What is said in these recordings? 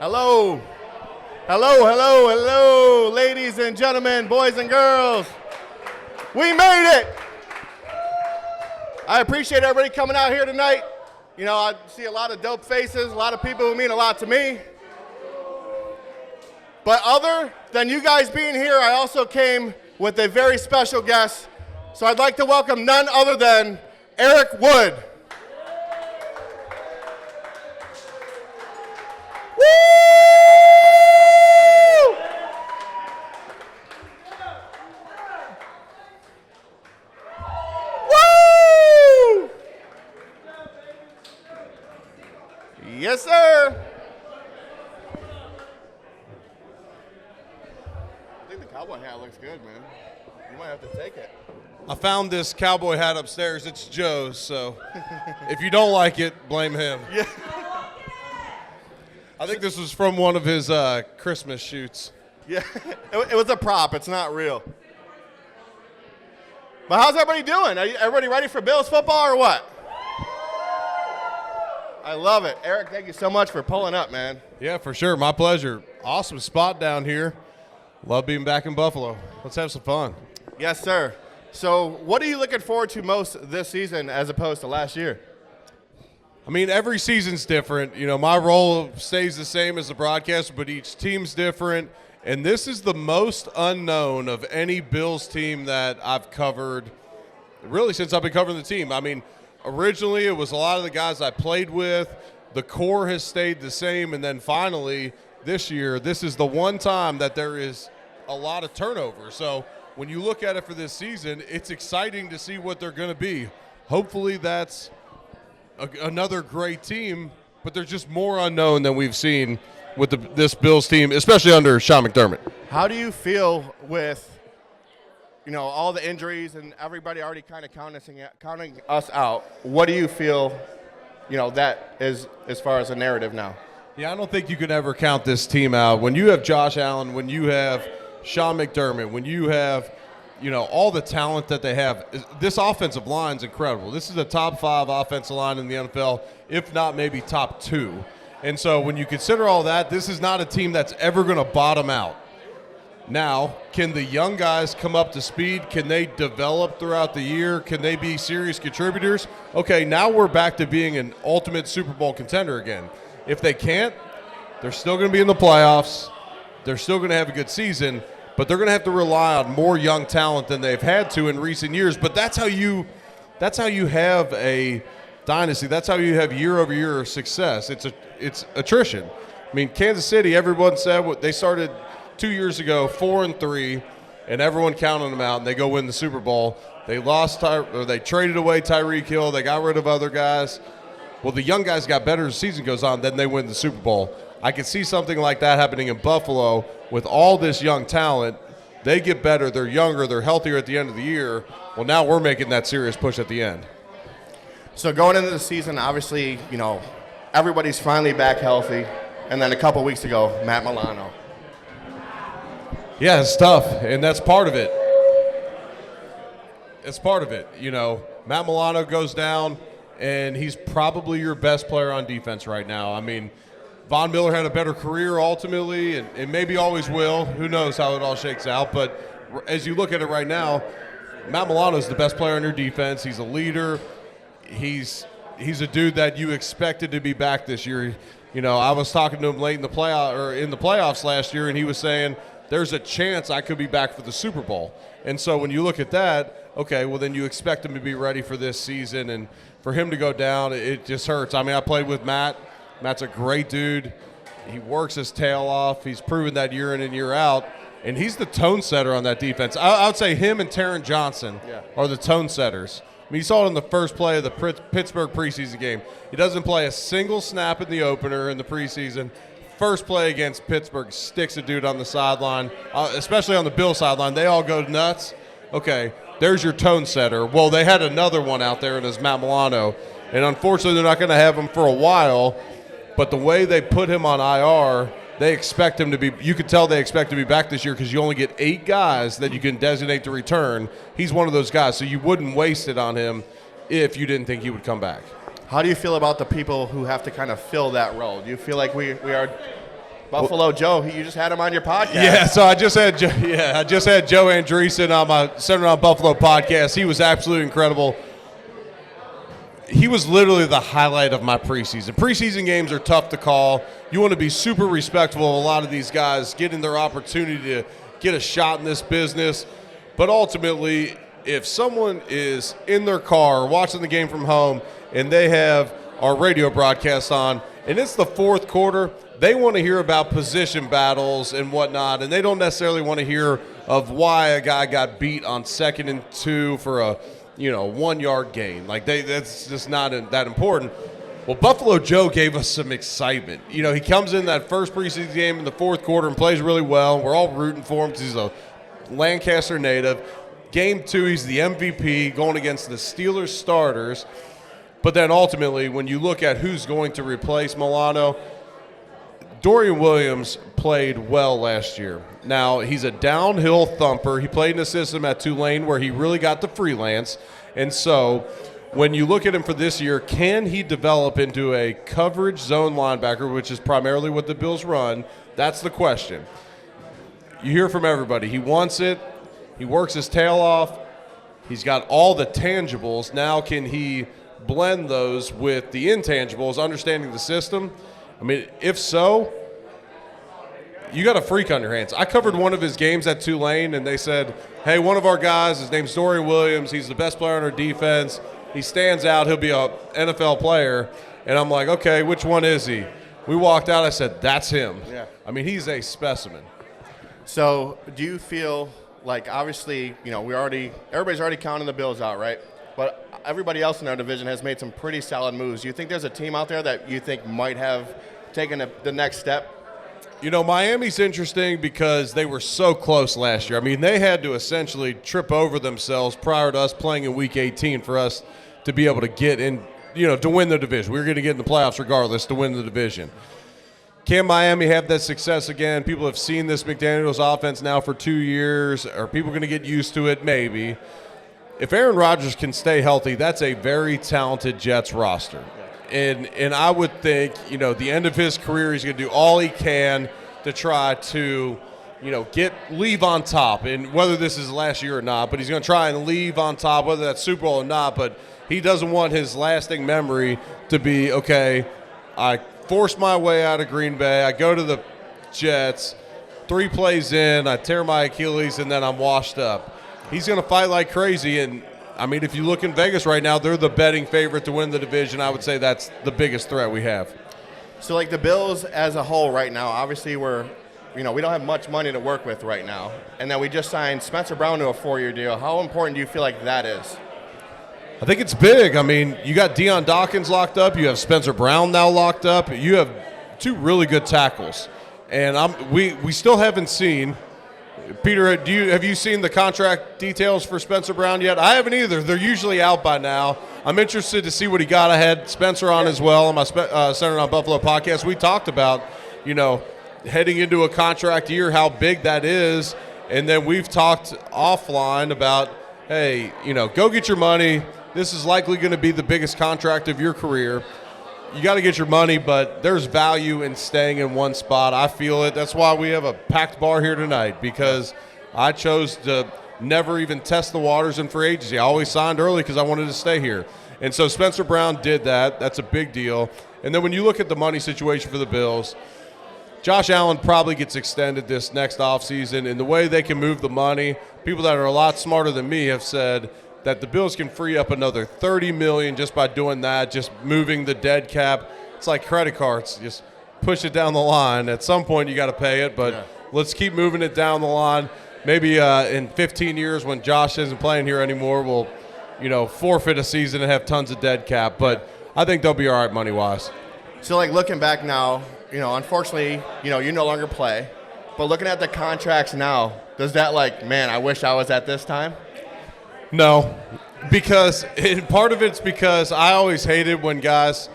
Hello. Hello, hello, hello, ladies and gentlemen, boys and girls. We made it. I appreciate everybody coming out here tonight. You know, I see a lot of dope faces, a lot of people who mean a lot to me. But other than you guys being here, I also came with a very special guest. So I'd like to welcome none other than Eric Wood. Woo! Woo! Yes, sir. I think the cowboy hat looks good, man. You might have to take it. I found this cowboy hat upstairs. It's Joe's, so if you don't like it, blame him. Yeah. I think this was from one of his Christmas shoots. Yeah, it was a prop. It's not real. But how's everybody doing? Everybody ready for Bills football or what? I love it. Eric, thank you so much for pulling up, man. Yeah, for sure. My pleasure. Awesome spot down here. Love being back in Buffalo. Let's have some fun. Yes, sir. So what are you looking forward to most this season as opposed to last year? I mean, every season's different. You know, my role stays the same as the broadcaster, but each team's different. And this is the most unknown of any Bills team that I've covered, really, since I've been covering the team. I mean, originally it was a lot of the guys I played with. The core has stayed the same. And then finally, this year, this is the one time that there is a lot of turnover. So when you look at it for this season, it's exciting to see what they're going to be. Hopefully that's another great team, but there's just more unknown than we've seen with this Bills team, especially under Sean McDermott. How do you feel with, you know, all the injuries and everybody already kind of counting us out? What do you feel, you know, that is as far as a narrative now? Yeah, I don't think you can ever count this team out. When you have Josh Allen, when you have Sean McDermott, when you have, you know, all the talent that they have, this offensive line is incredible. This is a top 5 offensive line in the NFL, if not maybe top 2. And so when you consider all that, this is not a team that's ever going to bottom out. Now, can the young guys come up to speed? Can they develop throughout the year? Can they be serious contributors? Okay, now we're back to being an ultimate Super Bowl contender again. If they can't, they're still going to be in the playoffs. They're still going to have a good season, but they're going to have to rely on more young talent than they've had to in recent years. But that's how you have a dynasty. That's how you have year-over-year success. It's attrition. I mean, Kansas City, everyone said they started 2 years ago 4-3, and everyone counted them out, and they go win the Super Bowl. They they traded away Tyreek Hill. They got rid of other guys. Well, the young guys got better as the season goes on, then they win the Super Bowl. I could see something like that happening in Buffalo with all this young talent. They get better, they're younger, they're healthier at the end of the year. Well, now we're making that serious push at the end. So going into the season, obviously, you know, everybody's finally back healthy. And then a couple weeks ago, Matt Milano. Yeah, it's tough, and that's part of it. It's part of it. You know, Matt Milano goes down, and he's probably your best player on defense right now. I mean, Von Miller had a better career ultimately, and maybe always will. Who knows how it all shakes out. But as you look at it right now, Matt Milano is the best player on your defense. He's a leader. He's a dude that you expected to be back this year. You know, I was talking to him late in the playoffs last year, and he was saying there's a chance I could be back for the Super Bowl. And so when you look at that, okay, well then you expect him to be ready for this season, and for him to go down, it just hurts. I mean, I played with Matt. Matt's a great dude. He works his tail off. He's proven that year in and year out, and he's the tone setter on that defense. I would say him and Taron Johnson are the tone setters. I mean, you saw it in the first play of the Pittsburgh preseason game. He doesn't play a single snap in the opener in the preseason. First play against Pittsburgh, sticks a dude on the sideline, especially on the Bill sideline. They all go nuts. Okay, there's your tone setter. Well, they had another one out there, and it's Matt Milano. And unfortunately, they're not going to have him for a while. But the way they put him on IR, they expect him to be – you could tell they expect to be back this year because you only get 8 guys that you can designate to return. He's one of those guys, so you wouldn't waste it on him if you didn't think he would come back. How do you feel about the people who have to kind of fill that role? Do you feel like we are Buffalo Joe, you just had him on your podcast. Yeah, so I just had Joe Andreessen on my Center on Buffalo podcast. He was absolutely incredible. He was literally the highlight of my preseason. Preseason games are tough to call. You want to be super respectful of a lot of these guys getting their opportunity to get a shot in this business. But ultimately, if someone is in their car watching the game from home and they have our radio broadcast on and it's the fourth quarter, they want to hear about position battles and whatnot, and they don't necessarily want to hear of why a guy got beat on 2nd and 2 for a 1-yard gain. Like that's just not that important. Well, Buffalo Joe gave us some excitement. He comes in that first preseason game in the fourth quarter and plays really well. We're all rooting for him because he's a Lancaster native. Game 2, he's the MVP going against the Steelers starters. But then ultimately, when you look at who's going to replace Milano, Dorian Williams played well last year. Now, he's a downhill thumper. He played in a system at Tulane where he really got to freelance. And so when you look at him for this year, can he develop into a coverage zone linebacker, which is primarily what the Bills run? That's the question. You hear from everybody. He wants it. He works his tail off. He's got all the tangibles. Now can he blend those with the intangibles, understanding the system? I mean, if so, you got a freak on your hands. I covered one of his games at Tulane, and they said, hey, one of our guys, his name's Dorian Williams. He's the best player on our defense. He stands out. He'll be an NFL player. And I'm like, okay, which one is he? We walked out. I said, that's him. Yeah. I mean, he's a specimen. So do you feel like, obviously, everybody's already counting the Bills out, right? But everybody else in our division has made some pretty solid moves. Do you think there's a team out there that you think might have taken the next step? Miami's interesting because they were so close last year. I mean, they had to essentially trip over themselves prior to us playing in Week 18 for us to be able to get in, to win the division. We were going to get in the playoffs regardless to win the division. Can Miami have that success again? People have seen this McDaniels offense now for 2 years. Are people going to get used to it? Maybe. If Aaron Rodgers can stay healthy, that's a very talented Jets roster. And I would think, the end of his career, he's going to do all he can to try to, leave on top. And whether this is last year or not, but he's going to try and leave on top, whether that's Super Bowl or not. But he doesn't want his lasting memory to be, okay, I forced my way out of Green Bay. I go to the Jets. 3 plays in, I tear my Achilles, and then I'm washed up. He's going to fight like crazy, and I mean, if you look in Vegas right now, they're the betting favorite to win the division. I would say that's the biggest threat we have. So, like the Bills as a whole right now, obviously we don't have much money to work with right now. And then we just signed Spencer Brown to a 4-year deal. How important do you feel like that is? I think it's big. I mean, you got Deion Dawkins locked up. You have Spencer Brown now locked up. You have 2 really good tackles. And we still haven't seen – Peter, have you seen the contract details for Spencer Brown yet? I haven't either. They're usually out by now. I'm interested to see what he got. I had Spencer on as well on my Center on Buffalo podcast. We talked about, heading into a contract year, how big that is. And then we've talked offline about, hey, go get your money. This is likely going to be the biggest contract of your career. You got to get your money, but there's value in staying in one spot. I feel it. That's why we have a packed bar here tonight, because I chose to never even test the waters in free agency. I always signed early because I wanted to stay here. And so Spencer Brown did that. That's a big deal. And then when you look at the money situation for the Bills, Josh Allen probably gets extended this next offseason. And the way they can move the money, people that are a lot smarter than me have said that the Bills can free up another $30 million just by doing that, just moving the dead cap. It's like credit cards. Just push it down the line. At some point, you got to pay it, but let's keep moving it down the line. Maybe in 15 years when Josh isn't playing here anymore, we'll, forfeit a season and have tons of dead cap. But I think they'll be all right money-wise. So, looking back now, unfortunately, you no longer play. But looking at the contracts now, does that I wish I was at this time? No, because part of it's because I always hated when guys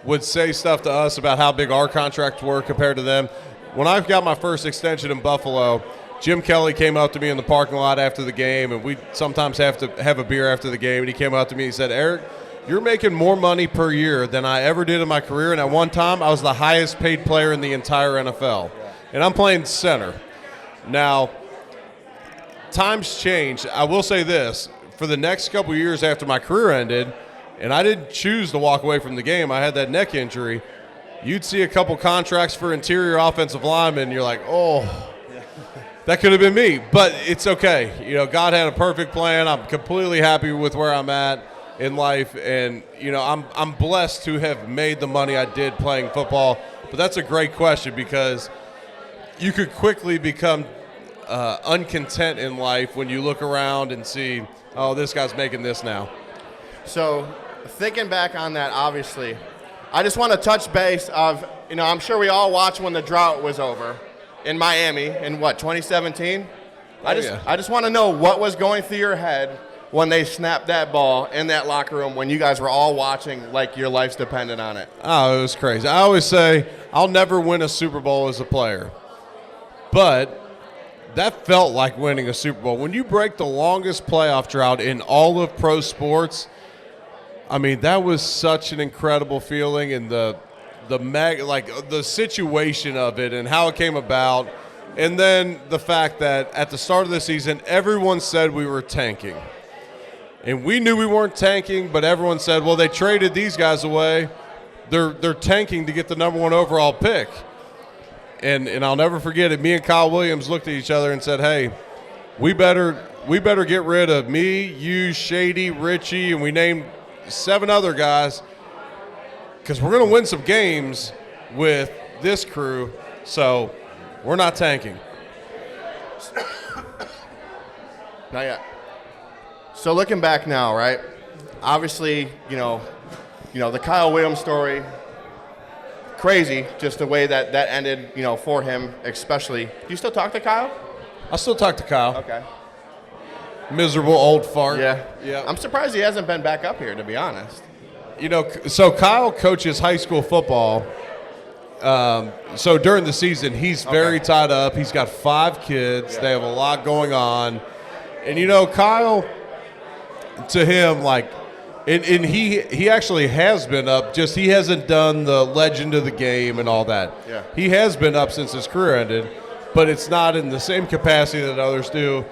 would say stuff to us about how big our contracts were compared to them. When I got my first extension in Buffalo, Jim Kelly came up to me in the parking lot after the game, and we sometimes have to have a beer after the game, and he came up to me and he said, Eric, you're making more money per year than I ever did in my career. And at one time, I was the highest paid player in the entire NFL. And I'm playing center. Now, times change. I will say this. For the next couple of years after my career ended, and I didn't choose to walk away from the game, I had that neck injury, you'd see a couple contracts for interior offensive linemen, and you're like, oh, that could have been me. But it's okay. You know, God had a perfect plan. I'm completely happy with where I'm at in life, and you know, I'm blessed to have made the money I did playing football. But that's a great question, because you could quickly become uncontent in life when you look around and see, oh, this guy's making this now. So thinking back on that, obviously, I just want to touch base of, you know, I'm sure we all watched when the drought was over in Miami in 2017? I just want to know what was going through your head when they snapped that ball in that locker room when you guys were all watching like your life's dependent on it. Oh, it was crazy. I always say I'll never win a Super Bowl as a player. But that felt like winning a Super Bowl. When you break the longest playoff drought in all of pro sports, I mean, that was such an incredible feeling, and the situation of it and how it came about, and then the fact that at the start of the season, everyone said we were tanking. And we knew we weren't tanking, but everyone said, well, they traded these guys away. They're tanking to get the number 1 overall pick. And I'll never forget it. Me and Kyle Williams looked at each other and said, hey, we better get rid of me, you, Shady, Richie, and we named 7 other guys, because we're going to win some games with this crew, so we're not tanking. Not yet. So looking back now, right? Obviously, you know, the Kyle Williams story, crazy, just the way that ended, you know, for him especially. Do you still talk to Kyle? I still talk to Kyle. Okay. Miserable old fart. Yeah. I'm surprised he hasn't been back up here, to be honest. You know, so Kyle coaches high school football. So during the season, he's very tied up. He's got 5 kids. Yeah. They have a lot going on. And, you know, Kyle, to him, like, and he actually has been up, just he hasn't done the legend of the game and all that. Yeah. He has been up since his career ended, but it's not in the same capacity that others do.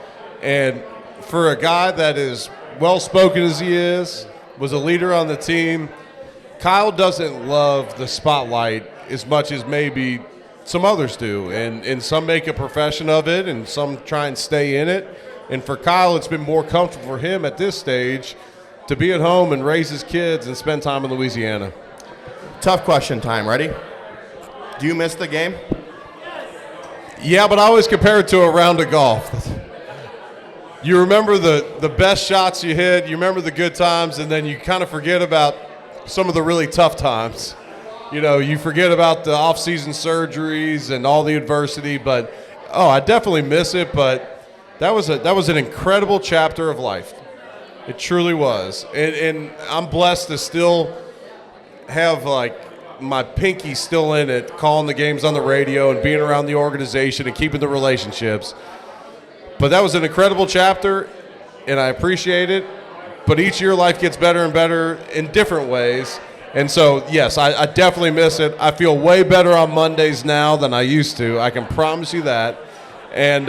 And for a guy that is well-spoken as he is, was a leader on the team, Kyle doesn't love the spotlight as much as maybe some others do. And some make a profession of it, and some try and stay in it. And for Kyle, it's been more comfortable for him at this stage to be at home and raise his kids and spend time in Louisiana. Tough question time. Ready? Do you miss the game? Yeah, but I always compare it to a round of golf. You remember the best shots you hit, you remember the good times, and then you kind of forget about some of the really tough times. You know, you forget about the off-season surgeries and all the adversity, but, I definitely miss it, but that was an incredible chapter of life. It truly was. And I'm blessed to still have, like, my pinky still in it, calling the games on the radio and being around the organization and keeping the relationships. But that was an incredible chapter, and I appreciate it. But each year life gets better and better in different ways. And so, yes, I definitely miss it. I feel way better on Mondays now than I used to. I can promise you that. And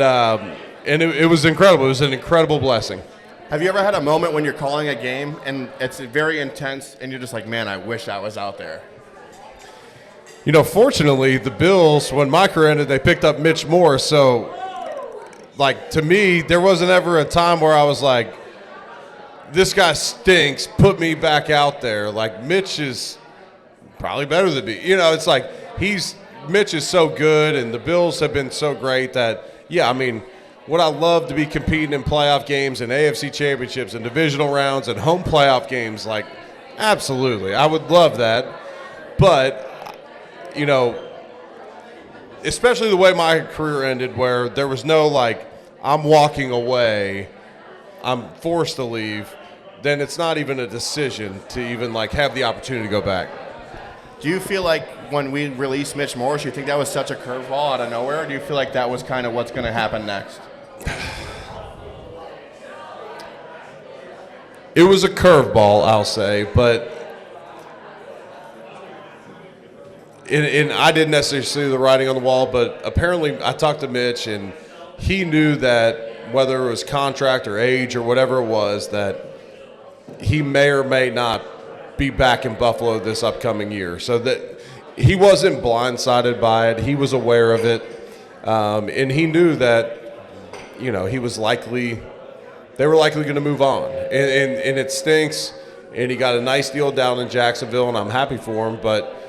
it was incredible. It was an incredible blessing. Have you ever had a moment when you're calling a game and it's very intense and you're just like, man, I wish I was out there? You know, fortunately, the Bills, when my career ended, they picked up Mitch Morse. So, like, to me, there wasn't ever a time where I was like, this guy stinks, put me back out there. Like, Mitch is probably better than me. You know, it's like Mitch is so good, and the Bills have been so great that, yeah, I mean, would I love to be competing in playoff games and AFC championships and divisional rounds and home playoff games? Like, absolutely. I would love that. But, you know, especially the way my career ended, where there was no, like, I'm walking away, I'm forced to leave, then it's not even a decision to even, like, have the opportunity to go back. Do you feel like when we released Mitch Morse, you think that was such a curveball out of nowhere, or do you feel like that was kind of what's going to happen next? It was a curveball, I'll say, but and I didn't necessarily see the writing on the wall, but apparently I talked to Mitch, and he knew that whether it was contract or age or whatever it was, that he may or may not be back in Buffalo this upcoming year. So that he wasn't blindsided by it. He was aware of it, and he knew that, he was they were likely going to move on. And it stinks, and he got a nice deal down in Jacksonville, and I'm happy for him, but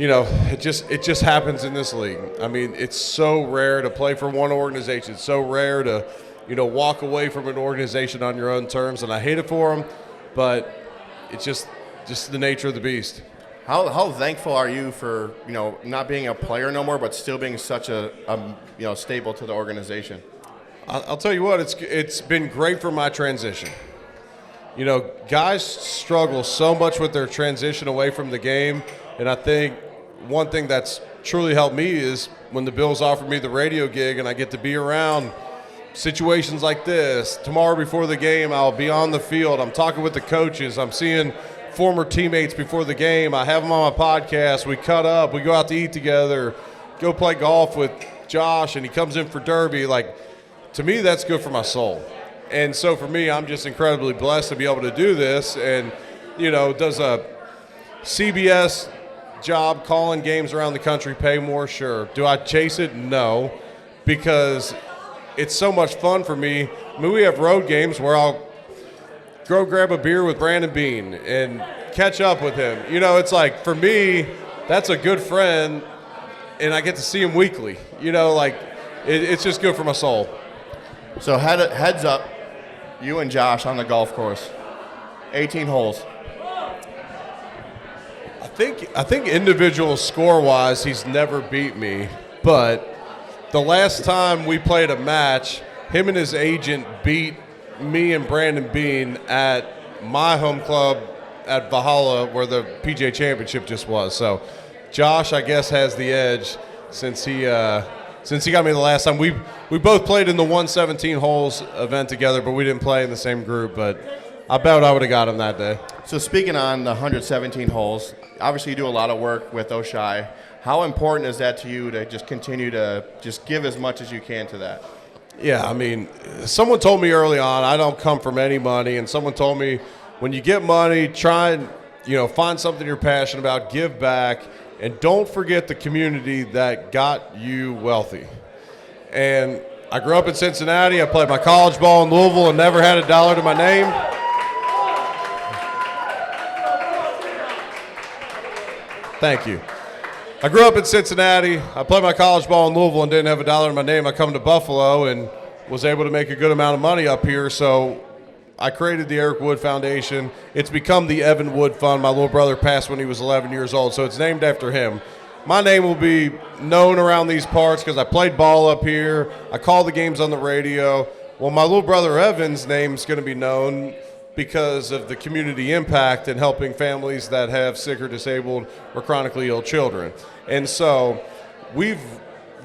it just happens in this league. I mean, it's so rare to play for one organization. It's so rare to, walk away from an organization on your own terms, and I hate it for him, but it's just the nature of the beast. How thankful are you for, not being a player no more, but still being such a staple to the organization? I'll tell you what, it's been great for my transition. Guys struggle so much with their transition away from the game, and I think one thing that's truly helped me is when the Bills offered me the radio gig and I get to be around situations like this. Tomorrow before the game, I'll be on the field. I'm talking with the coaches. I'm seeing former teammates before the game. I have them on my podcast. We cut up. We go out to eat together, go play golf with Josh, and he comes in for Derby. To me, that's good for my soul. And so for me, I'm just incredibly blessed to be able to do this. And, does a CBS job calling games around the country pay more? Sure. Do I chase it? No, because it's so much fun for me. I mean, we have road games where I'll go grab a beer with Brandon Bean and catch up with him. It's like, for me, that's a good friend, and I get to see him weekly. It's just good for my soul. So heads up, you and Josh on the golf course, 18 holes. I think individual score-wise, he's never beat me. But the last time we played a match, him and his agent beat me and Brandon Bean at my home club at Valhalla, where the PGA Championship just was. So Josh, I guess, has the edge since he got me the last time. We both played in the 117 holes event together, but we didn't play in the same group. But I bet I would have got him that day. So speaking on the 117 holes, obviously you do a lot of work with O'Shea. How important is that to you to just continue to just give as much as you can to that? Yeah, I mean, someone told me early on I don't come from any money, and someone told me when you get money, try and find something you're passionate about, give back, and don't forget the community that got you wealthy. And I grew up in Cincinnati. I played my college ball in Louisville and never had a dollar to my name. Thank you. I grew up in Cincinnati. I played my college ball in Louisville and didn't have a dollar in my name. I come to Buffalo and was able to make a good amount of money up here. So I created the Eric Wood Foundation. It's become the Evan Wood Fund. My little brother passed when he was 11 years old, so it's named after him. My name will be known around these parts because I played ball up here. I call the games on the radio. Well, my little brother Evan's name's going to be known because of the community impact and helping families that have sick or disabled or chronically ill children. And so we've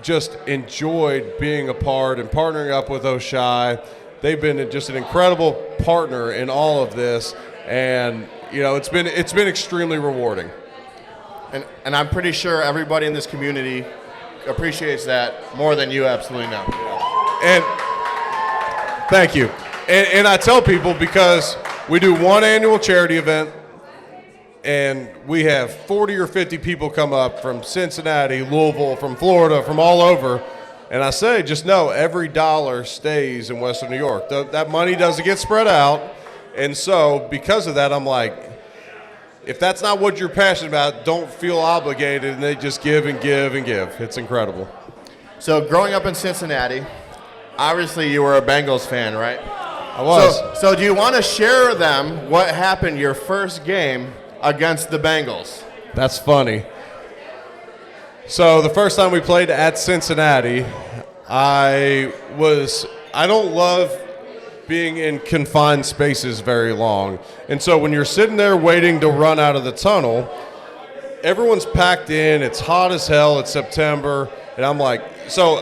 just enjoyed being a part and partnering up with O'Shea. They've been just an incredible partner in all of this, and it's been extremely rewarding. And I'm pretty sure everybody in this community appreciates that more than you absolutely know. And thank you. And I tell people, because we do one annual charity event, and we have 40 or 50 people come up from Cincinnati, Louisville, from Florida, from all over. And I say, just know every dollar stays in Western New York. That money doesn't get spread out. And so because of that, I'm like, if that's not what you're passionate about, don't feel obligated, and they just give and give and give. It's incredible. So growing up in Cincinnati, obviously you were a Bengals fan, right? I was. So do you want to share with them what happened your first game against the Bengals? That's funny. So the first time we played at Cincinnati, I don't love being in confined spaces very long. And so when you're sitting there waiting to run out of the tunnel, everyone's packed in, it's hot as hell, it's September, and I'm like, so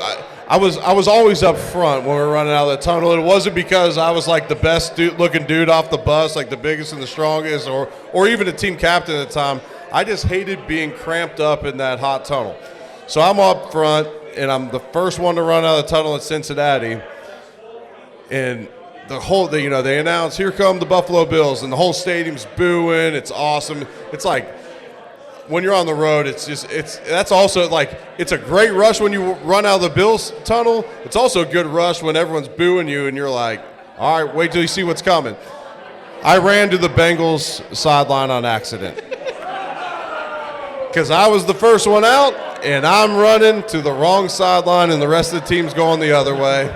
I was always up front when we were running out of the tunnel. It wasn't because I was like the best looking dude off the bus, like the biggest and the strongest, or even a team captain at the time. I just hated being cramped up in that hot tunnel. So I'm up front, and I'm the first one to run out of the tunnel at Cincinnati. And they announce, here come the Buffalo Bills, and the whole stadium's booing. It's awesome. It's like, when you're on the road, that's also like, it's a great rush when you run out of the Bills tunnel. It's also a good rush when everyone's booing you and you're like, all right, wait till you see what's coming. I ran to the Bengals sideline on accident because I was the first one out, and I'm running to the wrong sideline, and the rest of the team's going the other way.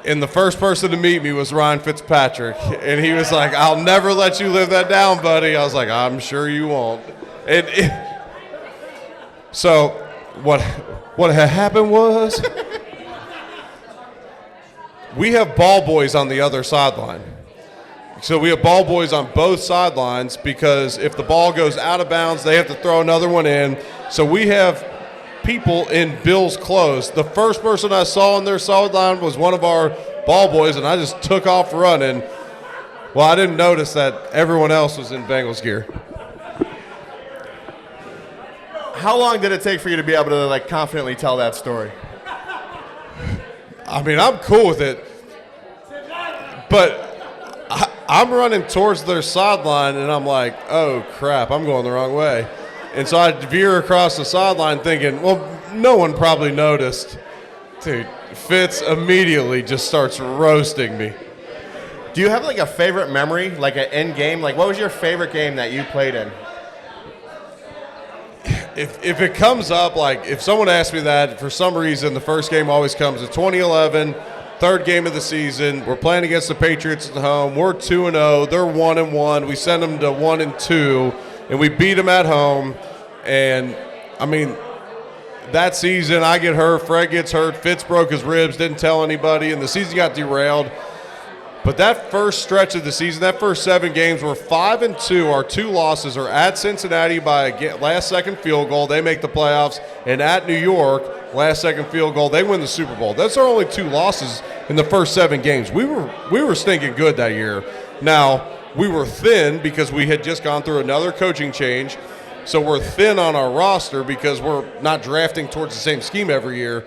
And the first person to meet me was Ryan Fitzpatrick, and he was like, I'll never let you live that down, buddy. I was like, I'm sure you won't. So what had happened was we have ball boys on the other sideline. So we have ball boys on both sidelines because if the ball goes out of bounds, they have to throw another one in. So we have people in Bills clothes. The first person I saw on their sideline was one of our ball boys, and I just took off running. Well, I didn't notice that everyone else was in Bengals gear. How long did it take for you to be able to like confidently tell that story? I mean, I'm cool with it, but I'm running towards their sideline, and I'm like, oh, crap, I'm going the wrong way. And so I veer across the sideline thinking, well, no one probably noticed. Dude, Fitz immediately just starts roasting me. Do you have like a favorite memory, like an end game? Like what was your favorite game that you played in? If it comes up, like if someone asks me that, for some reason the first game always comes in 2011, third game of the season. We're playing against the Patriots at home. We're 2-0. They're 1-1. We send them to 1-2, and we beat them at home. And, I mean, that season I get hurt, Fred gets hurt, Fitz broke his ribs, didn't tell anybody, and the season got derailed. But that first stretch of the season, that first 7 games, we're 5-2. Our 2 losses are at Cincinnati by a last-second field goal. They make the playoffs. And at New York, last-second field goal, they win the Super Bowl. That's our only 2 losses in the first 7 games. We were stinking good that year. Now, we were thin because we had just gone through another coaching change. So we're thin on our roster because we're not drafting towards the same scheme every year.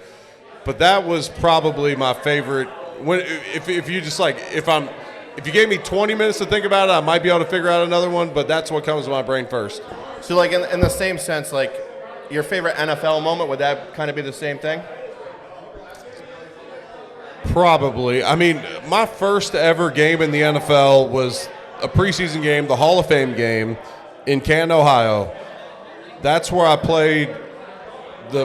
But that was probably my favorite. If you gave me 20 minutes to think about it, I might be able to figure out another one, but that's what comes to my brain first. So like in the same sense, like your favorite NFL moment, would that kind of be the same thing? Probably. I mean, my first ever game in the NFL was a preseason game, the Hall of Fame game in Canton, Ohio. That's where I played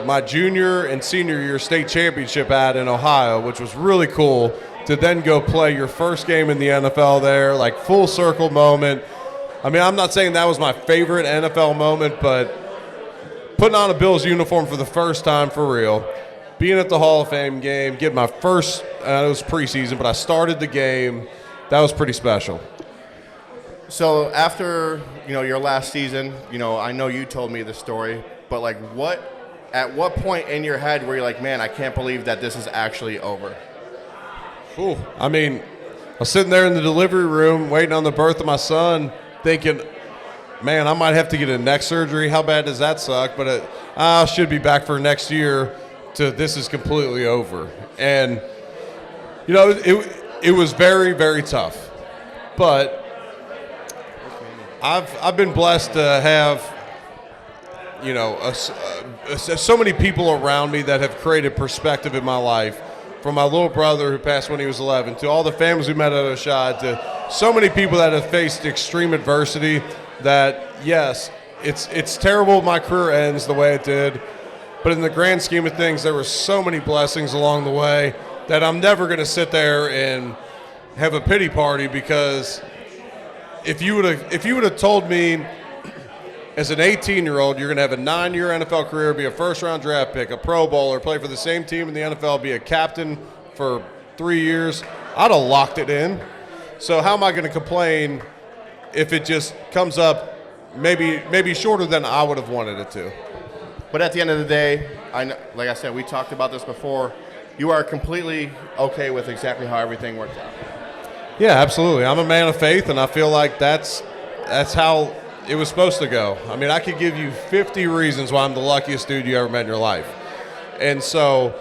my junior and senior year state championship in Ohio, which was really cool to then go play your first game in the NFL there, like full circle moment. I mean, I'm not saying that was my favorite NFL moment, but putting on a Bills uniform for the first time for real, being at the Hall of Fame game, getting my first, it was preseason, but I started the game, that was pretty special. So after, your last season, I know you told me the story, but like at what point in your head were you like, man, I can't believe that this is actually over? Ooh, I mean, I was sitting there in the delivery room waiting on the birth of my son thinking, man, I might have to get a neck surgery. How bad does that suck? But I should be back for next year to this is completely over. And, it was very, very tough. But I've been blessed to have, so many people around me that have created perspective in my life. From my little brother who passed when he was 11, to all the families we met at Oshad, to so many people that have faced extreme adversity that, yes, it's terrible my career ends the way it did, but in the grand scheme of things, there were so many blessings along the way that I'm never going to sit there and have a pity party, because if you would have told me as an 18-year-old, you're going to have a 9-year NFL career, be a first-round draft pick, a Pro Bowler, play for the same team in the NFL, be a captain for 3 years, I'd have locked it in. So how am I going to complain if it just comes up maybe shorter than I would have wanted it to? But at the end of the day, like I said, we talked about this before. You are completely okay with exactly how everything worked out. Yeah, absolutely. I'm a man of faith, and I feel like that's how it was supposed to go. I mean, I could give you 50 reasons why I'm the luckiest dude you ever met in your life. And so,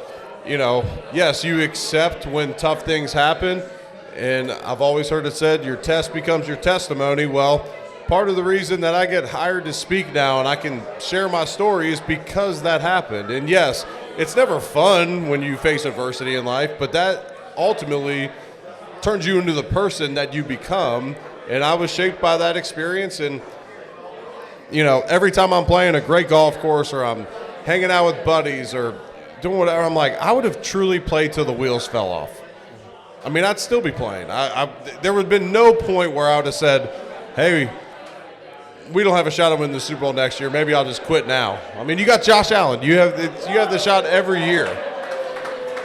yes, you accept when tough things happen. And I've always heard it said, your test becomes your testimony. Well, part of the reason that I get hired to speak now and I can share my story is because that happened. And yes, it's never fun when you face adversity in life, but that ultimately turns you into the person that you become. And I was shaped by that experience. And, every time I'm playing a great golf course or I'm hanging out with buddies or doing whatever, I'm like, I would have truly played till the wheels fell off. I mean, I'd still be playing. There would have been no point where I would have said, hey, we don't have a shot at winning the Super Bowl next year. Maybe I'll just quit now. I mean, you got Josh Allen. You have the shot every year.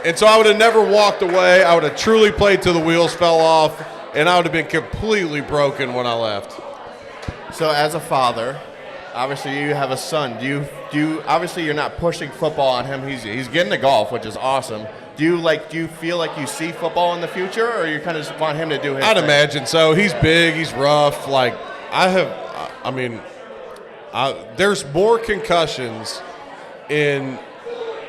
And so I would have never walked away. I would have truly played till the wheels fell off, and I would have been completely broken when I left. So as a father, obviously you have a son. Do you obviously you're not pushing football on him. He's getting to golf, which is awesome. Do you feel like you see football in the future, or you kind of just want him to do his I'd thing? imagine so. He's big. He's rough. Like, there's more concussions in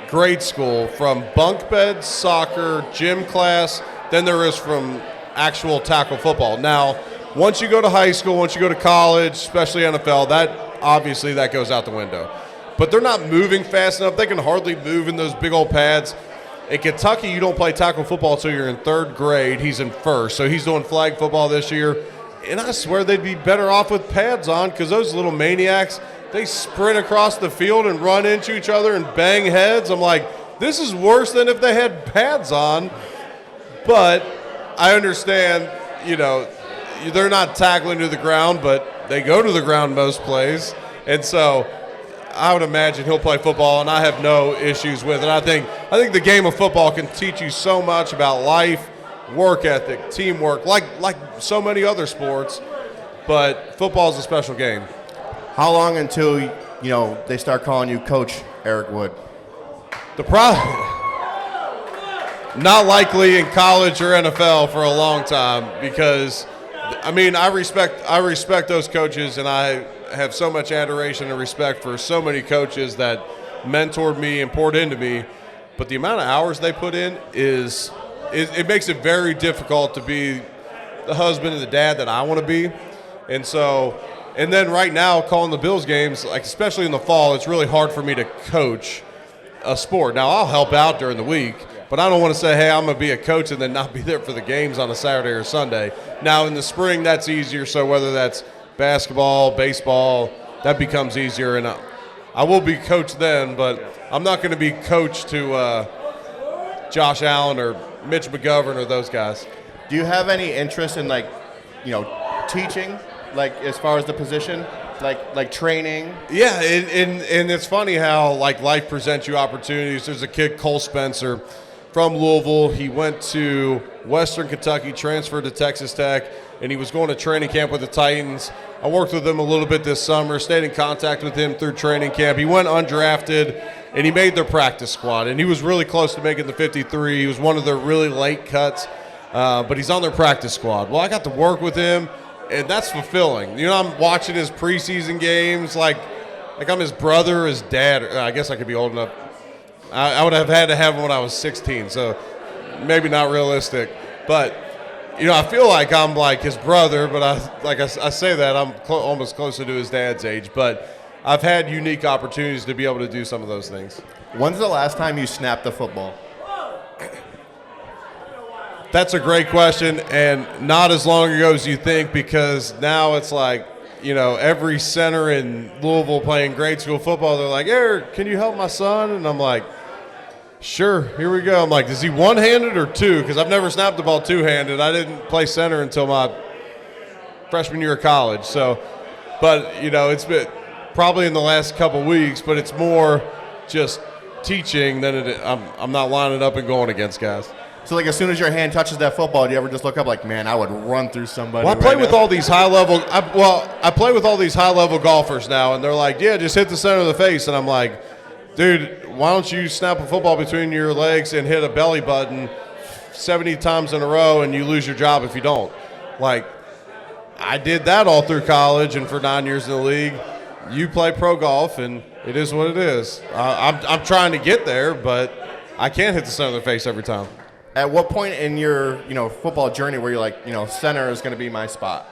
grade school from bunk beds, soccer, gym class than there is from actual tackle football. Now, once you go to high school, once you go to college, especially NFL, that goes out the window. But they're not moving fast enough. They can hardly move in those big old pads. In Kentucky, you don't play tackle football until you're in third grade. He's in first, so he's doing flag football this year. And I swear they'd be better off with pads on because those little maniacs, they sprint across the field and run into each other and bang heads. I'm like, this is worse than if they had pads on. But I understand, they're not tackling to the ground, but they go to the ground most plays. And so I would imagine he'll play football, and I have no issues with it. I think the game of football can teach you so much about life, work ethic, teamwork, like so many other sports. But football is a special game. How long until they start calling you Coach Eric Wood? The problem, not likely in college or NFL for a long time because, I respect those coaches, and I have so much adoration and respect for so many coaches that mentored me and poured into me. But the amount of hours they put in it makes it very difficult to be the husband and the dad that I want to be. And then right now, calling the Bills games, like especially in the fall, it's really hard for me to coach a sport. Now, I'll help out during the week, but I don't want to say, hey, I'm going to be a coach and then not be there for the games on a Saturday or Sunday. Now, in the spring, that's easier. So whether that's basketball, baseball, that becomes easier. And I will be coach then, but I'm not going to be coach to Josh Allen or Mitch McGovern or those guys. Do you have any interest in teaching, as far as the position, like training? Yeah, and it's funny how life presents you opportunities. There's a kid, Cole Spencer, from Louisville. He went to Western Kentucky, transferred to Texas Tech, and he was going to training camp with the Titans. I worked with him a little bit this summer, stayed in contact with him through training camp. He went undrafted, and he made their practice squad, and he was really close to making the 53. He was one of their really late cuts, but he's on their practice squad. Well, I got to work with him, and that's fulfilling. I'm watching his preseason games like I'm his brother, his dad. I guess I could be old enough. I would have had to have him when I was 16, so maybe not realistic. But, I feel like I'm like his brother, but I say that I'm almost closer to his dad's age. But I've had unique opportunities to be able to do some of those things. When's the last time you snapped a football? That's a great question, and not as long ago as you think, because now it's like, every center in Louisville playing grade school football, they're like, Eric, can you help my son? And I'm like, sure, here we go. I'm like, is he one-handed or two? Because I've never snapped the ball two-handed. I didn't play center until my freshman year of college. So, but, it's been probably in the last couple weeks, but it's more just teaching than I'm not lining up and going against guys. So, as soon as your hand touches that football, do you ever just look up like, man, I would run through somebody? Well, I play with all these I play with all these high-level golfers now, and they're like, yeah, just hit the center of the face. And I'm like, Dude, why don't you snap a football between your legs and hit a belly button 70 times in a row and you lose your job if you don't? Like, I did that all through college and for 9 years in the league. You play pro golf, and it is what it is. I'm trying to get there, but I can't hit the center of the face every time. At what point in your football journey were you like, center is going to be my spot?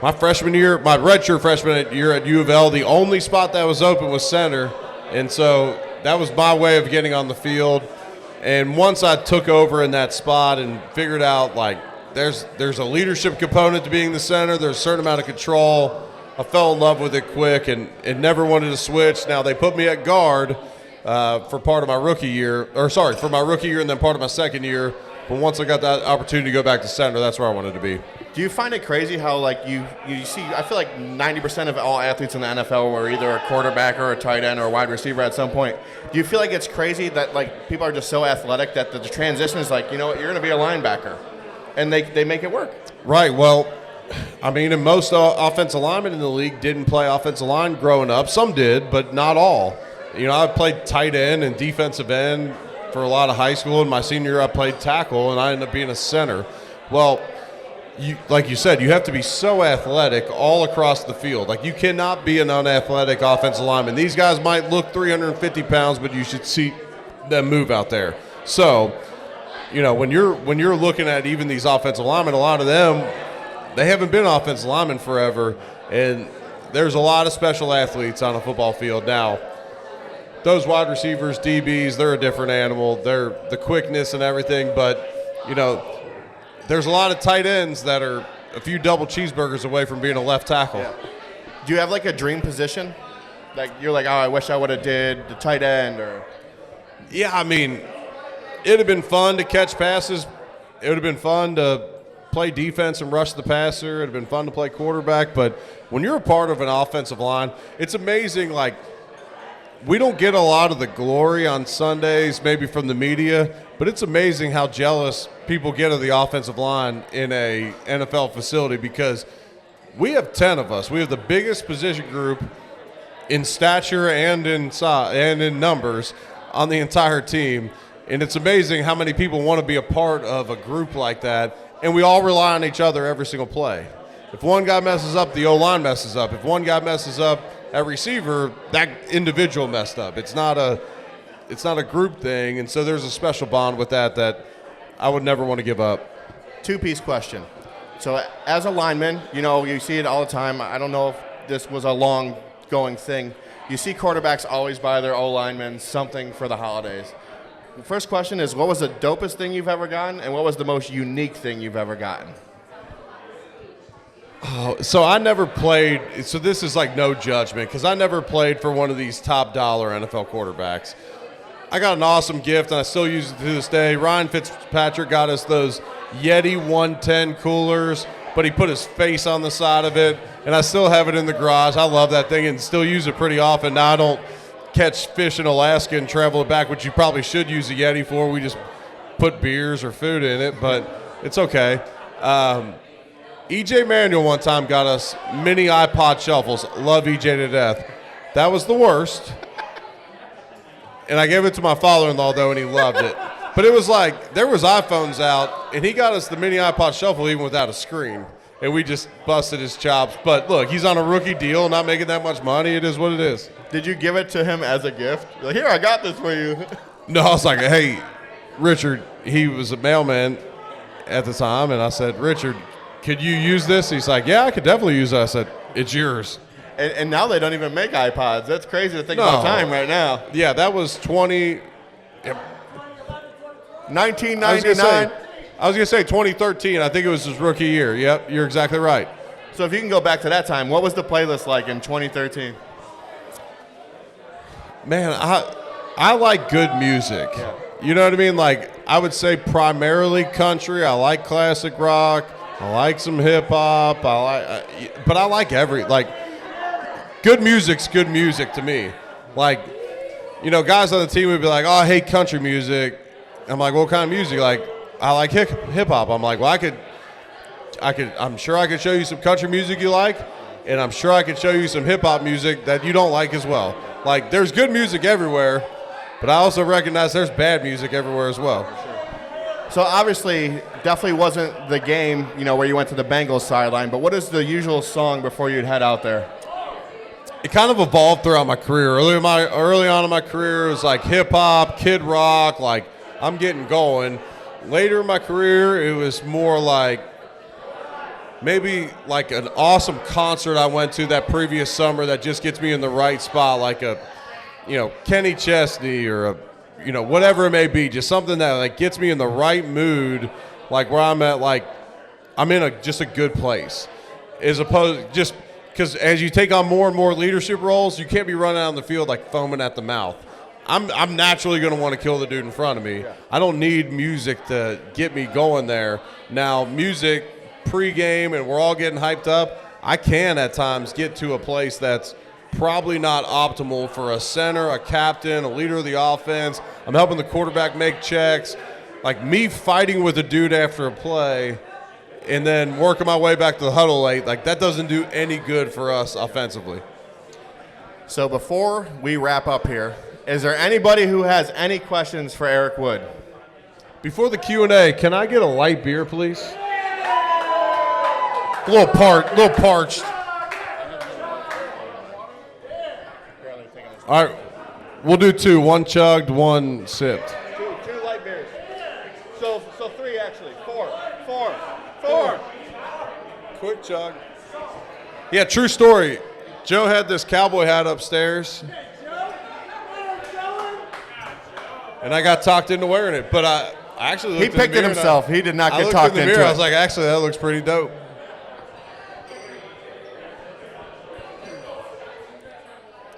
My freshman year, my redshirt freshman year at U of L, the only spot that was open was center, and so that was my way of getting on the field. And once I took over in that spot and figured out, like, there's a leadership component to being the center, there's a certain amount of control, I fell in love with it quick and never wanted to switch. Now, they put me at guard for part of my rookie year, for my rookie year and then part of my second year. But once I got that opportunity to go back to center, that's where I wanted to be. Do you find it crazy how, like, you see, I feel like 90% of all athletes in the NFL were either a quarterback or a tight end or a wide receiver at some point. Do you feel like it's crazy that, like, people are just so athletic that the transition is like, you know what, you're going to be a linebacker, and they make it work? Right, well, I mean, and most offensive linemen in the league didn't play offensive line growing up. Some did, but not all. I played tight end and defensive end for a lot of high school. In my senior year, I played tackle, and I ended up being a center. Well, like you said, you have to be so athletic all across the field. Like, you cannot be an unathletic offensive lineman. These guys might look 350 pounds, but you should see them move out there. So, when you're looking at even these offensive linemen, a lot of them, they haven't been offensive linemen forever, and there's a lot of special athletes on a football field now. Those wide receivers, DBs, they're a different animal. They're the quickness and everything, but, there's a lot of tight ends that are a few double cheeseburgers away from being a left tackle. Yeah. Do you have, like, a dream position? Like, you're like, oh, I wish I would have did the tight end or? Yeah, I mean, it'd have been fun to catch passes. It would have been fun to play defense and rush the passer. It'd have been fun to play quarterback. But when you're a part of an offensive line, it's amazing. Like, we don't get a lot of the glory on Sundays, maybe from the media, but it's amazing how jealous people get of the offensive line in a NFL facility because we have 10 of us. We have the biggest position group in stature and in size and in numbers on the entire team. And it's amazing how many people want to be a part of a group like that. And we all rely on each other every single play. If one guy messes up, the O-line messes up. If one guy messes up at receiver, that individual messed up. It's not a group thing, and so there's a special bond with that I would never want to give up. Two-piece question. So as a lineman, you see it all the time. I don't know if this was a long-going thing. You see quarterbacks always buy their O-linemen something for the holidays. The first question is, what was the dopest thing you've ever gotten, and what was the most unique thing you've ever gotten? Oh, so I never played – so this is like no judgment because I never played for one of these top-dollar NFL quarterbacks. I got an awesome gift, and I still use it to this day. Ryan Fitzpatrick got us those Yeti 110 coolers, but he put his face on the side of it, and I still have it in the garage. I love that thing and still use it pretty often. Now I don't catch fish in Alaska and travel it back, which you probably should use a Yeti for. We just put beers or food in it, but it's okay. EJ Manuel one time got us mini iPod shuffles. Love EJ to death. That was the worst. And I gave it to my father-in-law, though, and he loved it. But it was like, there was iPhones out, and he got us the mini iPod shuffle even without a screen. And we just busted his chops. But look, he's on a rookie deal, not making that much money. It is what it is. Did you give it to him as a gift? Like, here, I got this for you. No, I was like, hey, Richard, he was a mailman at the time, and I said, Richard, could you use this? He's like, yeah, I could definitely use it. I said, it's yours. And now they don't even make iPods. That's crazy to think about time right now. Yeah, that was 1999. I was going to say 2013. I think it was his rookie year. Yep, you're exactly right. So if you can go back to that time, what was the playlist like in 2013? Man, I like good music. Yeah. You know what I mean? Like, I would say primarily country. I like classic rock. I like some hip hop. But I like good music's good music to me. Like, guys on the team would be like, oh, I hate country music. I'm like, what kind of music? Like, I like hip hop. I'm like, well, I'm sure I could show you some country music you like, and I'm sure I could show you some hip hop music that you don't like as well. Like, there's good music everywhere, but I also recognize there's bad music everywhere as well. So obviously, definitely wasn't the game, where you went to the Bengals sideline, but what is the usual song before you'd head out there? It kind of evolved throughout my career. Early on in my career, it was like hip-hop, kid rock, like I'm getting going. Later in my career, it was more like maybe like an awesome concert I went to that previous summer that just gets me in the right spot, like a, Kenny Chesney or a, whatever it may be, just something that like gets me in the right mood, like where I'm at, like I'm in just a good place, as opposed just because as you take on more and more leadership roles, you can't be running out on the field like foaming at the mouth. I'm naturally going to want to kill the dude in front of me. Yeah. I don't need music to get me going there. Now, music pregame and we're all getting hyped up, I can at times get to a place that's probably not optimal for a center, a captain, a leader of the offense. I'm helping the quarterback make checks. Like me fighting with a dude after a play and then working my way back to the huddle late, like that doesn't do any good for us offensively. So before we wrap up here, is there anybody who has any questions for Eric Wood? Before the Q&A, can I get a light beer, please? A little parched. All right, we'll do two. One chugged, one sipped. Two light beers. So three actually. Four. Quick chug. Yeah, true story. Joe had this cowboy hat upstairs, and I got talked into wearing it. But I actually looked he picked it himself. He did not get talked into it. I was like, actually, that looks pretty dope.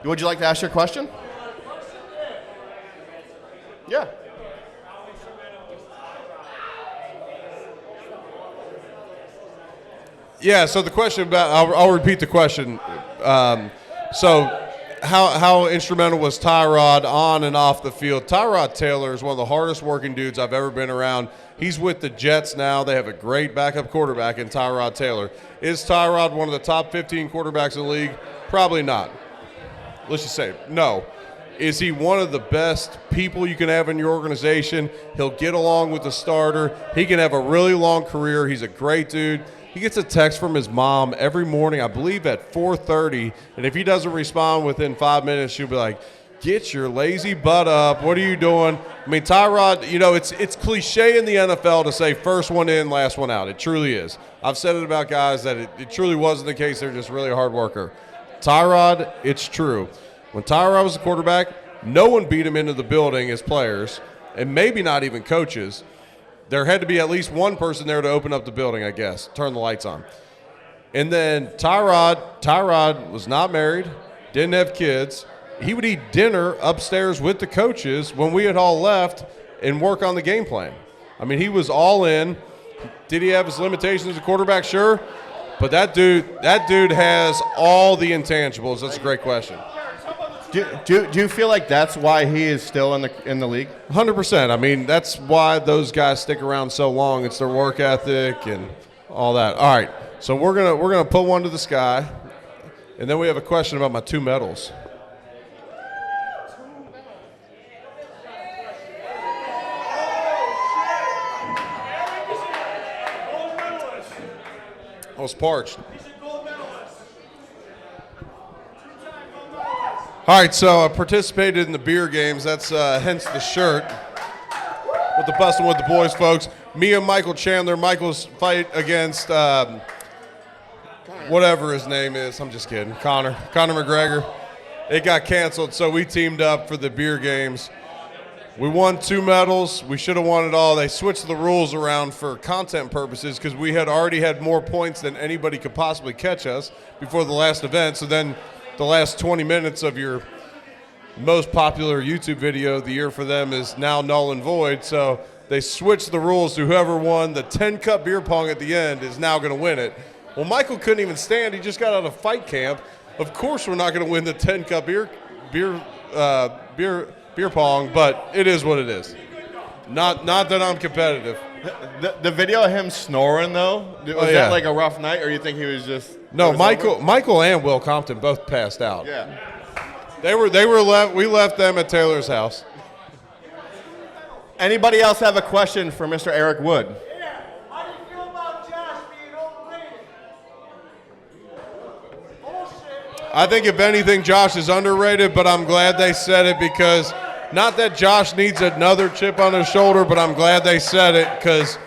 Would you like to ask your question? Yeah. Yeah, so the question about, I'll repeat the question. So how instrumental was Tyrod on and off the field? Tyrod Taylor is one of the hardest working dudes I've ever been around. He's with the Jets now. They have a great backup quarterback in Tyrod Taylor. Is Tyrod one of the top 15 quarterbacks in the league? Probably not. Let's just say no. Is he one of the best people you can have in your organization? He'll get along with the starter. He can have a really long career. He's a great dude. He gets a text from his mom every morning, I believe at 4:30, and if he doesn't respond within 5 minutes, she'll be like, get your lazy butt up. What are you doing? I mean, Tyrod, it's cliche in the NFL to say first one in, last one out. It truly is. I've said it about guys that it truly wasn't the case. They're just really a hard worker. Tyrod, it's true. When Tyrod was the quarterback, no one beat him into the building as players, and maybe not even coaches. There had to be at least one person there to open up the building, I guess, turn the lights on. And then Tyrod was not married, didn't have kids. He would eat dinner upstairs with the coaches when we had all left and work on the game plan. I mean, he was all in. Did he have his limitations as a quarterback? Sure. But that dude has all the intangibles. That's a great question. Do you feel like that's why he is still in the league? 100%. I mean, that's why those guys stick around so long. It's their work ethic and all that. All right, so we're gonna put one to the sky, and then we have a question about my two medals. I was parched. All right, so I participated in the beer games. That's hence the shirt with the Bustin' with the Boys folks. Me and Michael Chandler. Michael's fight against whatever his name is. I'm just kidding. Conor McGregor. It got canceled, so we teamed up for the beer games. We won 2 medals. We should have won it all. They switched the rules around for content purposes because we had already had more points than anybody could possibly catch us before the last event. So then the last 20 minutes of your most popular YouTube video of the year for them is now null and void. So they switched the rules to whoever won the 10-cup beer pong at the end is now going to win it. Well, Michael couldn't even stand. He just got out of fight camp. Of course we're not going to win the 10-cup beer pong, but it is what it is. Not that I'm competitive. The video of him snoring, though, was that like a rough night, or you think he was just... No, Michael and Will Compton both passed out. Yeah. They were left. We left them at Taylor's house. Anybody else have a question for Mr. Eric Wood? Yeah. How do you feel about Josh being overrated? Bullshit. I think if anything, Josh is underrated, but I'm glad they said it because not that Josh needs another chip on his shoulder, but I'm glad they said it because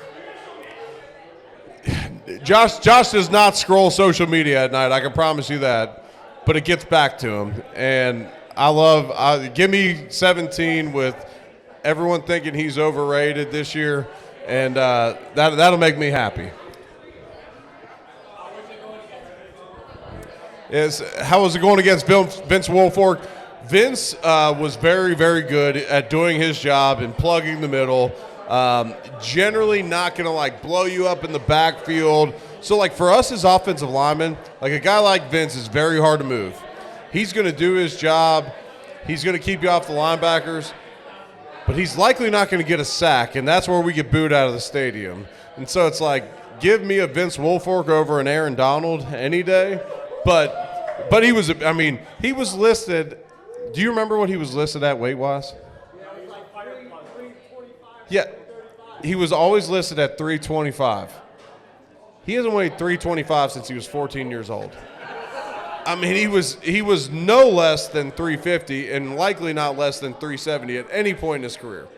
Josh does not scroll social media at night. I can promise you that, but it gets back to him, and give me 17 with everyone thinking he's overrated this year, and that'll make me happy. How was it going against Vince Wilfork? Vince was very, very good at doing his job and plugging the middle. Generally not going to like blow you up in the backfield. So like for us as offensive linemen, like a guy like Vince is very hard to move. He's going to do his job. He's going to keep you off the linebackers. But he's likely not going to get a sack, and that's where we get booed out of the stadium. And so it's like, give me a Vince Wilfork over an Aaron Donald any day. But he was listed. Do you remember what he was listed at weight-wise? Yeah, he was always listed at 325. He hasn't weighed 325 since he was 14 years old. I mean, he was no less than 350 and likely not less than 370 at any point in his career.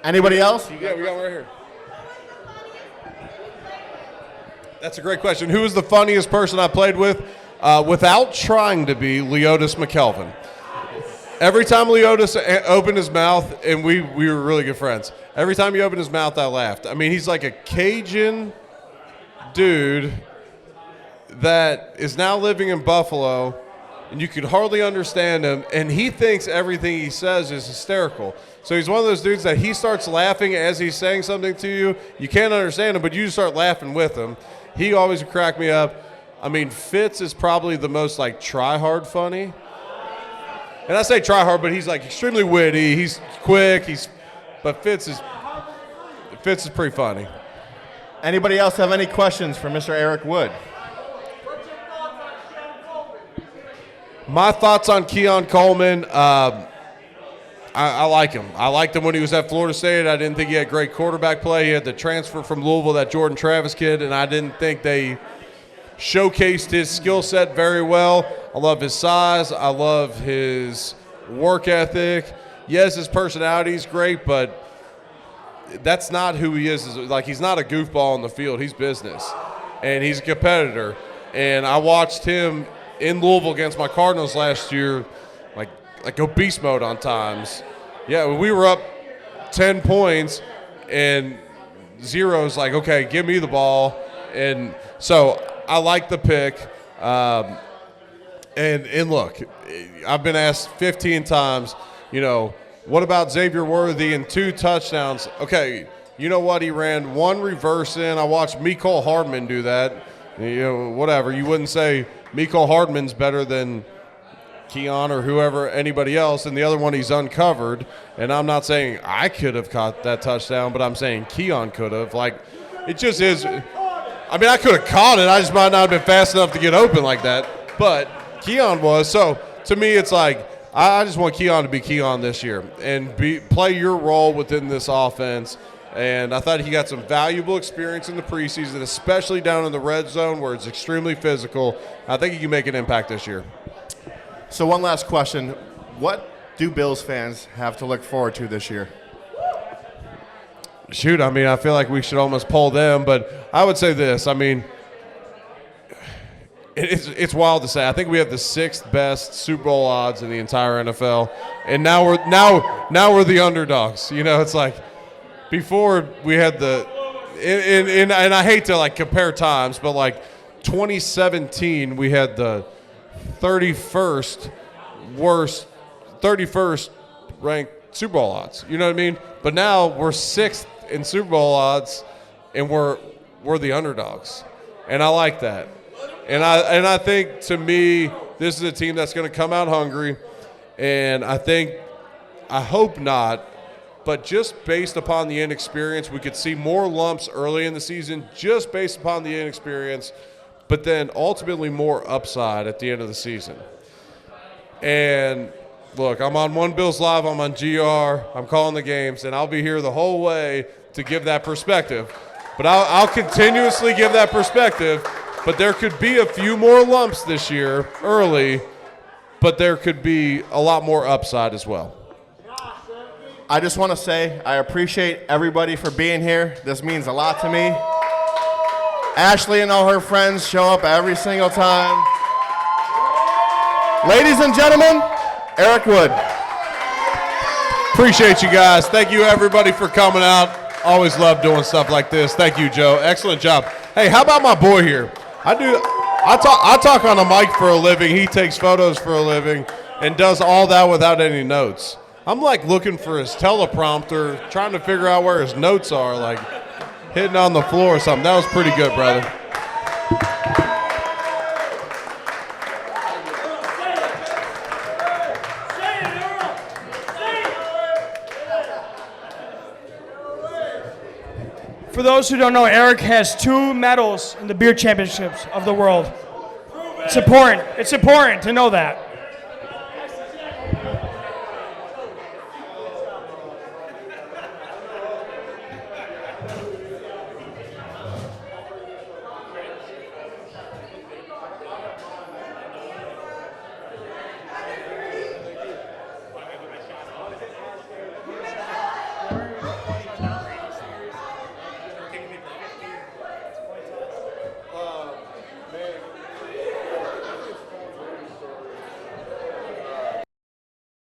Anybody else? Yeah, we got one right here. That's a great question. Who is the funniest person I played with? Without trying to be, Leotis McKelvin. Every time Leotis opened his mouth, and we were really good friends, every time he opened his mouth, I laughed. I mean, he's like a Cajun dude that is now living in Buffalo, and you could hardly understand him, and he thinks everything he says is hysterical. So he's one of those dudes that he starts laughing as he's saying something to you. You can't understand him, but you just start laughing with him. He always would crack me up. I mean, Fitz is probably the most, like, try-hard funny. And I say try-hard, but he's, like, extremely witty. He's quick. But Fitz is pretty funny. Anybody else have any questions for Mr. Eric Wood? My thoughts on Keon Coleman, I like him. I liked him when he was at Florida State. I didn't think he had great quarterback play. He had the transfer from Louisville, that Jordan Travis kid, and I didn't think they showcased his skill set very well. I love his size. I love his work ethic. Yes, his personality is great, but that's not who he is. Like, he's not a goofball on the field. He's business, and he's a competitor. And I watched him in Louisville against my Cardinals last year, like go beast mode on times. Yeah, we were up 10 points, and Zero's like, okay, give me the ball. And so I like the pick. And look, I've been asked 15 times, what about Xavier Worthy and 2 touchdowns? Okay, you know what? He ran 1 reverse in. I watched Mecole Hardman do that. Whatever. You wouldn't say Mecole Hardman's better than Keon or anybody else, and the other one he's uncovered. And I'm not saying I could have caught that touchdown, but I'm saying Keon could have. Like, it just is. I mean, I could have caught it. I just might not have been fast enough to get open like that. But Keon was. So, to me, it's like, I just want Keon to be Keon this year and play your role within this offense. And I thought he got some valuable experience in the preseason, especially down in the red zone where it's extremely physical. I think he can make an impact this year. So one last question. What do Bills fans have to look forward to this year? Shoot, I mean, I feel like we should almost poll them, but I would say this. I mean, it's wild to say. I think we have the 6th best Super Bowl odds in the entire NFL, and now we're the underdogs. It's like before we had and I hate to like compare times, but like 2017 we had the 31st ranked Super Bowl odds. You know what I mean? But now we're 6th in Super Bowl odds, and we're the underdogs, and I like that. And I think, to me, this is a team that's going to come out hungry, and I hope not, but just based upon the inexperience, we could see more lumps early in the season just based upon the inexperience, but then ultimately more upside at the end of the season. And look, I'm on One Bills Live. I'm on GR. I'm calling the games, and I'll be here the whole way to give that perspective. But I'll continuously give that perspective. But there could be a few more lumps this year early, but there could be a lot more upside as well. I just want to say I appreciate everybody for being here. This means a lot to me. Ashley and all her friends show up every single time. Ladies and gentlemen, Eric Wood. Appreciate you guys. Thank you, everybody, for coming out. Always love doing stuff like this. Thank you, Joe. Excellent job. Hey, how about my boy here? I talk on a mic for a living. He takes photos for a living and does all that without any notes. I'm like looking for his teleprompter, trying to figure out where his notes are, like hitting on the floor or something. That was pretty good, brother. For those who don't know, Eric has 2 medals in the beer championships of the world. It's important. It's important to know that.